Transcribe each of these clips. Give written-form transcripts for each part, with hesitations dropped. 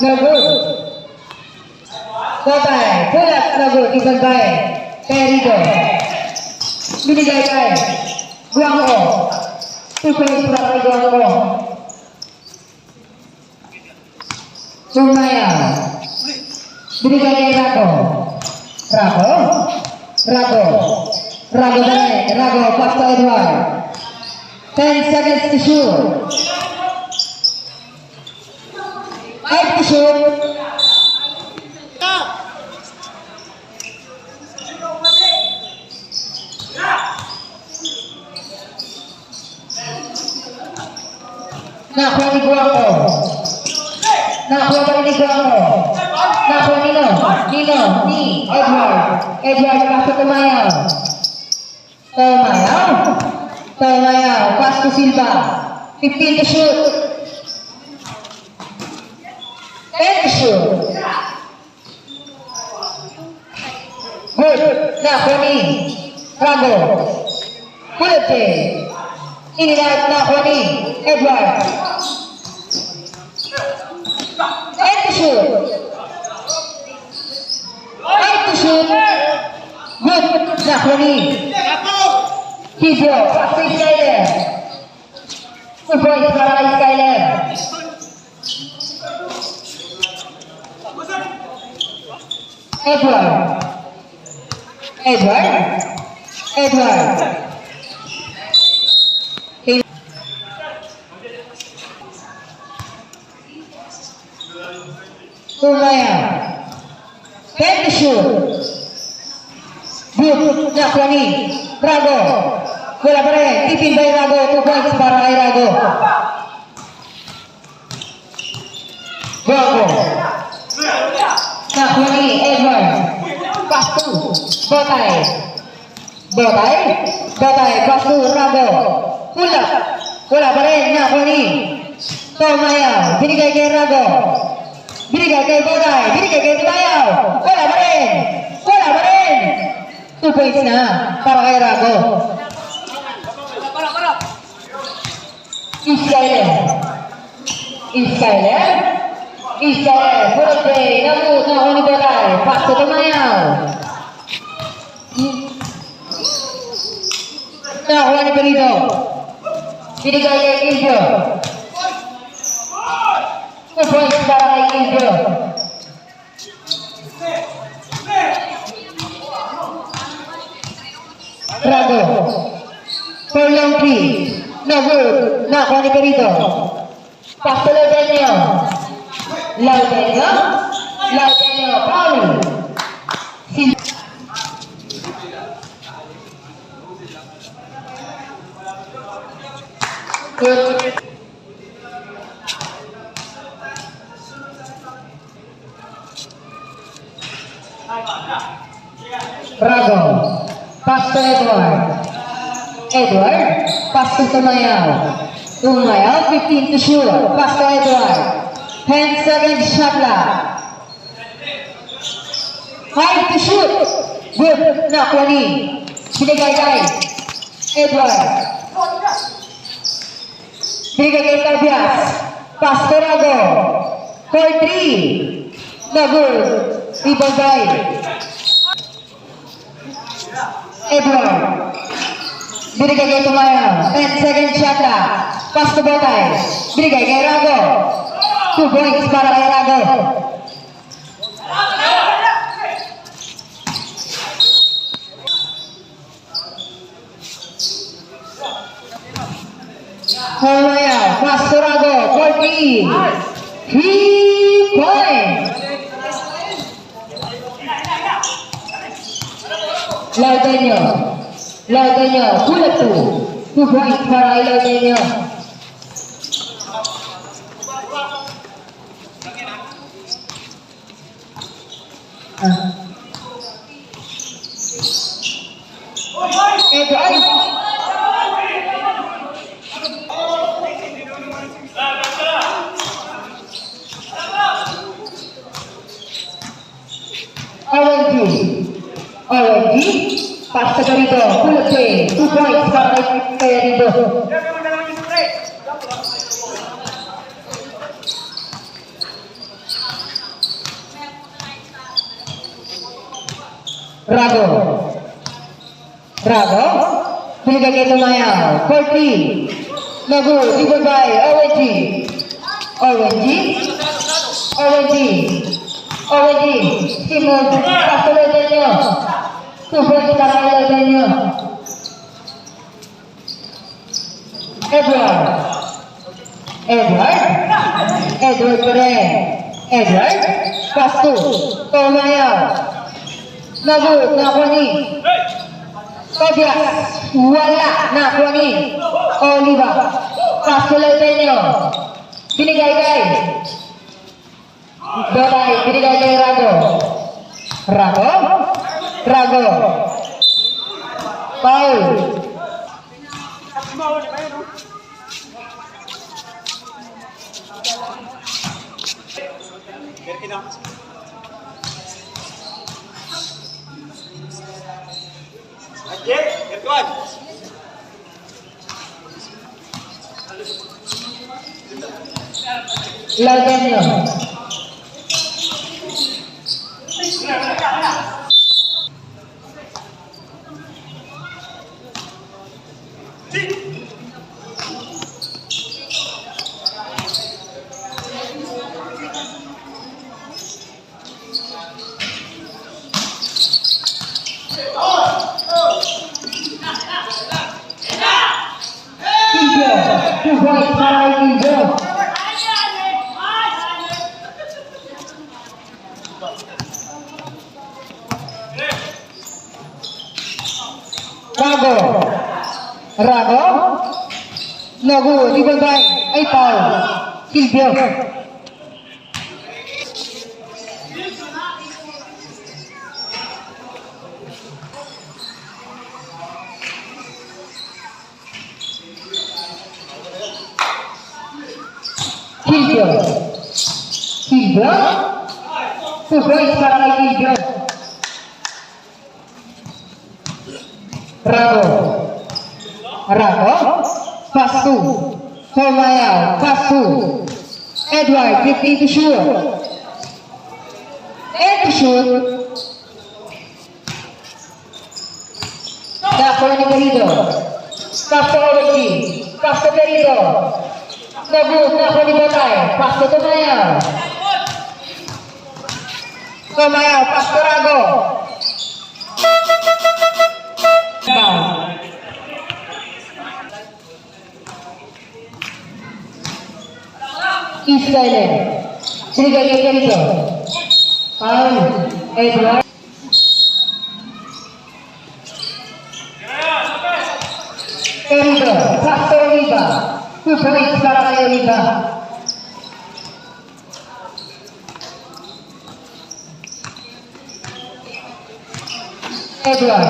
No good. Botay. Pulat. No good. Ibang bay. Perido. Binigay kay Guangko. 2 points para kay Guangko. Sumaya. Binigay kay Rago. Rago balik. Rago. Pass to Edward. 10 seconds to shoot. 8 to shoot. Nakuha ni Guangko. Nakuha ni Nino. Ni Edward pass to Tumayaw. Pass to Silva. 15 to shoot. 10 to shoot. Good. Nakuha ni Rago. Kulit inilat nakuha ni Edward. 8 to shoot. 8 to shoot. Good. Nakuha ni Hidro. Pass to Skyler. 2 points para kay Skyler. Edward. Tumaya. 10 to shoot. Good. Nakuha ni Rago. Bola pa rin. Tipin by Rago. 2 points para kay Rago. Guangko. Nakuha ni Edward. Pass to Botay. Pass to Rago. Pull-up. Bola pa rin. Nakuha ni Tumayaw. Binigay kay Rago. Binigay kay Botay. Binigay kay Tumayaw. Bola pa rin. 2 points na para kay Rago. Skyler. Puro play. Nakuha ni Botay. Pass to Tumayaw. Nakuha ni Perito. Binigay kay Iljo. 2 points para kay Iljo. Rago. For long three. No good. Nakuha ni Perito. Pass to Laudenio. Paul. Good. Rago. Pass to Edward. Pass to Tumayaw. 15 to shoot. Pass to Edward. 10 seconds shot clock. 5 to shoot. Good. Nakuha ni binigay kay Edward. Binigay kay Tabias. Pass to Rago. For 3. No good. Ibagay. Edward. Binigay kay Tumayaw. 10 seconds shot clock. Pass to Botay. Binigay kay Rago. 2 points para kay Rago. Tumayaw. Pass to Rago. 3 points. Laudenio. Kulit 2 points para kay Laudenio. OMG, pass to Garrido, full play, 2 points para kay Garrido. Rago. Rago. Binigay kay Tumayaw. 40. Nagu. Ibabay. ONG. ONG. ONG. ONG. Simon. Pasulotin nyo. Subot sa kailotin nyo. Edward. Edward. Edward pa rin. Edward. Pasto. Tumayaw. Nagu. Nakuha ni. Tobias. Wala. Nakuha ni. Oliva. Pasulotin nyo. Binigay kay. Dodai. Binigay kay Rago. Rago. Rago. Paul. Laudenyo. Tiga. 2 points para Tiga. Rago. Rago. Nagu. Ibabay. Ay Paul. Silvio. Silvio. Silvio. 2 points para kay Silvio. Rago. Rago. Pasu. Tumayaw. Pasu. Edward. 15 to shoot. 8 to shoot. Dapat ni Perido. Pasto Orochi. Pasto Perido. Nabut. Dapat ni Batay. Pasto Tumayaw. Tumayaw. Pasto Rago. East Island. Binigay kay Perido. Paul. Edward. Perido. Pasto Oliva. 2 points para kay Oliva. Edward.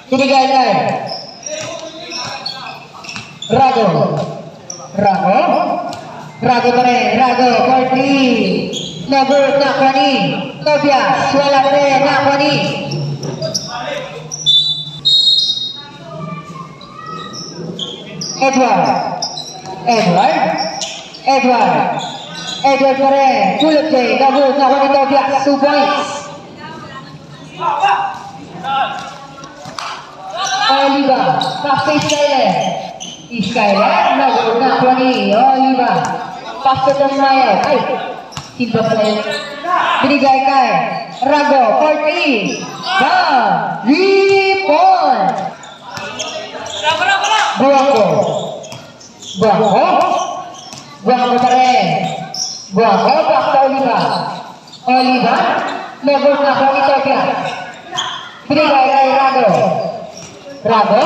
Binigay kay Rago. Rago. Rago pa rin. Rago. 40. Nabut. Nakuha ni. Tobias. Wala pa rin. Nakuha ni. Edward. Edward. Edward. Edward pa rin. Tulog kay. Nabut. Nakuha ni Tobias. 2 points. Oliva. Pasto Skyler. Skyler. Nabut. Nakuha ni Oliva. Pasto Tumayaw. Ay. Silva pa rin. Binigay kay Rago. 40. Down. 3 points. Buangko. Buangko. Buangko pa rin. Buangko. Pasto Oliva. Oliva. Nabut na po ito kaya. Binigay kay Rago. Rago.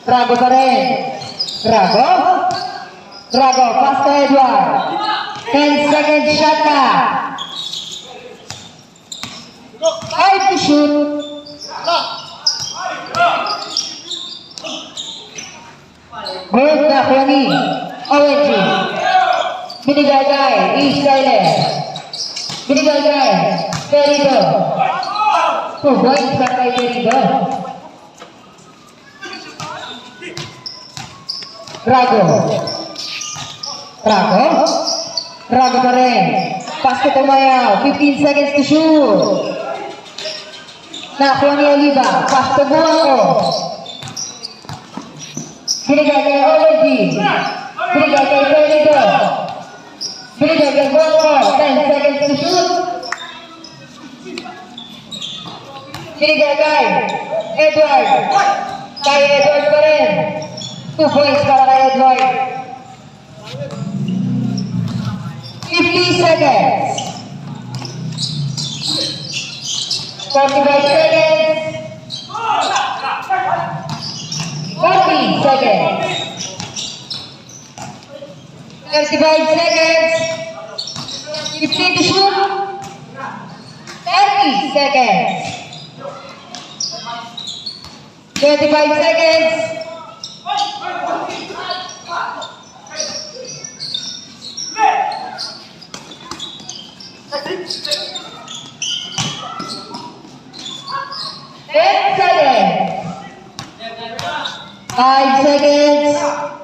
Rago pa rin. Rago. Rago. Pasto Edward. 10 seconds shot na. 5 to shoot. Good na po ni ONG. Binigay kay East Island. Binigay kay Perido. 2 points para kay Perido. Rago. Rago. Rago pa rin. Pass to Tumayaw. 15 seconds to shoot. Nakuha ni Oliva. Pass to Buangko. Binigay kay Overgy. Binigay kay Felido. Binigay kay Buangko. 10 seconds to shoot. Binigay kay Edward. Kay Edward pa rin. 2 points para kay Edward. 50 seconds. 45 seconds. 40 seconds. 35 seconds. 15 to shoot. 30 seconds. 25 seconds. 10 seconds. 5 seconds.